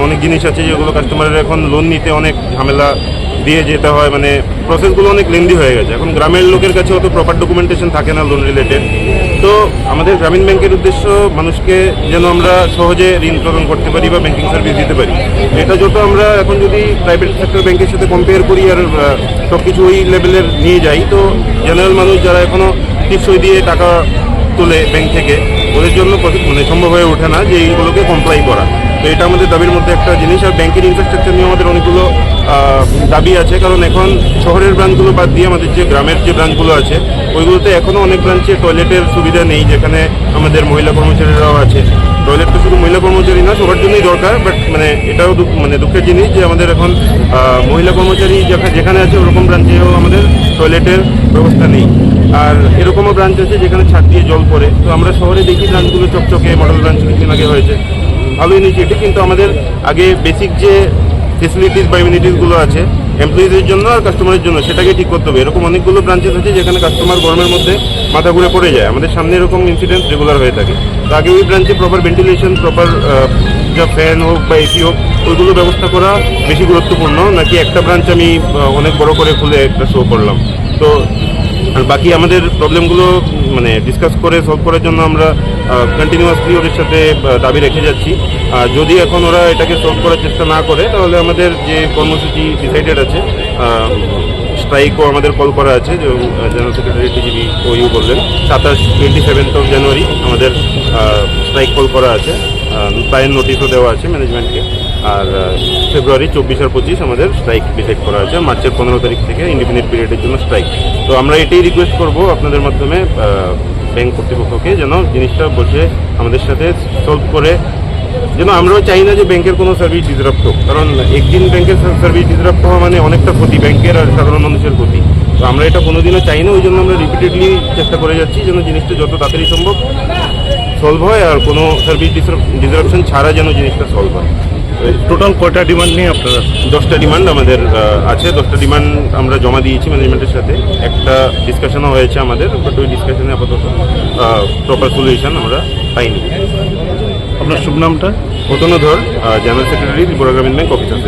অনেক জিনিস আছে যেগুলো কাস্টমারের এখন লোন নিতে অনেক ঝামেলা দিয়ে যেতে হয়, মানে প্রসেসগুলো অনেক লেন্দি হয়ে গেছে। এখন গ্রামের লোকের কাছে অত প্রপার ডকুমেন্টেশন থাকে না লোন রিলেটেড। তো আমাদের গ্রামীণ ব্যাংকের উদ্দেশ্য মানুষকে যেন আমরা সহজে ঋণ প্রদান করতে পারি বা ব্যাংকিং সার্ভিস দিতে পারি। এটা যত আমরা এখন যদি প্রাইভেট সেক্টর ব্যাংকের সাথে কম্পেয়ার করি আর সব কিছু ওই লেভেলের নিয়ে যাই, তো জেনারেল মানুষ যারা এখনও টিপসই দিয়ে টাকা তোলে ব্যাংক থেকে, ওদের জন্য মানে সম্ভব হয়ে ওঠে না যে এইগুলোকে কমপ্লাই করা। তো এটা আমাদের দাবির মধ্যে একটা জিনিস। আর ব্যাংকের ইনফ্রাস্ট্রাকচার নিয়ে আমাদের অনেকগুলো দাবি আছে, কারণ এখন শহরের ব্রাঞ্চগুলো বাদ দিয়ে আমাদের যে গ্রামের যে ব্রাঞ্চগুলো আছে ওইগুলোতে এখনও অনেক ব্রাঞ্চে টয়লেটের সুবিধা নেই, যেখানে আমাদের মহিলা কর্মচারীরাও আছে। টয়লেট তো শুধু মহিলা কর্মচারী না, সবার জন্যই দরকার, বাট মানে এটাও মানে দুঃখের জিনিস যে আমাদের এখন মহিলা কর্মচারী যেখানে আছে ওরকম ব্রাঞ্চেও আমাদের টয়লেটের ব্যবস্থা নেই। আর এরকমও ব্রাঞ্চ আছে যেখানে ছাদ দিয়ে জল পড়ে। তো আমরা শহরে দেখি ব্রাঞ্চগুলো চকচকে, মডেল ব্রাঞ্চ কিছুদিন আগে হয়েছে, ভালো ইনিশিয়েটিভ, কিন্তু আমাদের আগে বেসিক যে ফেসিলিটিস বা ইমিউনিটিসগুলো আছে এমপ্লয়িজের জন্য আর কাস্টমারের জন্য সেটাকে ঠিক করতে হবে। এরকম অনেকগুলো ব্রাঞ্চেস আছে যেখানে কাস্টমার গরমের মধ্যে মাথা ঘুরে পড়ে যায়। আমাদের সামনে এরকম ইনসিডেন্ট রেগুলার হয়ে থাকে। তো আগে ওই ব্রাঞ্চে প্রপার ভেন্টিলেশন, প্রপার যা ফ্যান হোক বা এসি হোক ওইগুলো ব্যবস্থা করা বেশি গুরুত্বপূর্ণ, নাকি একটা ব্রাঞ্চ আমি অনেক বড় করে খুলে একটা শো করলাম। তো আর বাকি আমাদের প্রবলেমগুলো মানে ডিসকাস করে সলভ করার জন্য আমরা কন্টিনিউয়াসলি ওদের সাথে দাবি রেখে যাচ্ছি। যদি এখন ওরা এটাকে সলভ করার চেষ্টা না করে তাহলে আমাদের যে কর্মসূচি ডিসাইডেড আছে, স্ট্রাইকও আমাদের কল করা আছে, যে জেনারেল সেক্রেটারি টিজিবি ওইউ বললেন 27 জানুয়ারি আমাদের স্ট্রাইক কল করা আছে। প্রায় নোটিশও দেওয়া আছে ম্যানেজমেন্টকে। আর ফেব্রুয়ারি 24 আর 25 আমাদের স্ট্রাইক ডিসাইড করা আছে। মার্চের 15 তারিখ থেকে ইন্ডিপেন্ডেন্ট পিরিয়ডের জন্য স্ট্রাইক। তো আমরা এটাই রিকোয়েস্ট করব আপনাদের মাধ্যমে ব্যাংক কর্তৃপক্ষকে যেন জিনিসটা বসে আমাদের সাথে সলভ করে, যেন আমরাও চাই না যে ব্যাংকের কোনো সার্ভিস ডিসরাপ্ট হোক, কারণ একদিন ব্যাংকের সার্ভিস ডিসরাপ্ট হওয়া মানে অনেকটা ক্ষতি ব্যাংকের আর সাধারণ মানুষের ক্ষতি। তো আমরা এটা কোনোদিনও চাই না, ওই জন্য আমরা রিপিটেডলি চেষ্টা করে যাচ্ছি যেন জিনিসটা যত তাড়াতাড়ি সম্ভব সলভ হয় আর কোনো সার্ভিস ডিসরাপশন ছাড়া যেন জিনিসটা সলভ হয়। টোটাল কয়টা ডিমান্ড নিয়ে আপনারা? 10টা ডিমান্ড আমাদের আছে। 10টা ডিমান্ড আমরা জমা দিয়েছি ম্যানেজমেন্টের সাথে। একটা ডিসকাশনও হয়েছে আমাদের, বাট ওই ডিসকাশনে আপাতত প্রপার সলিউশন আমরা পাইনি। আপনার শুভ নামটা? অতনুধর, জেনারেল সেক্রেটারি ত্রিপুরা গ্রামীণ ব্যাংক অফিসার।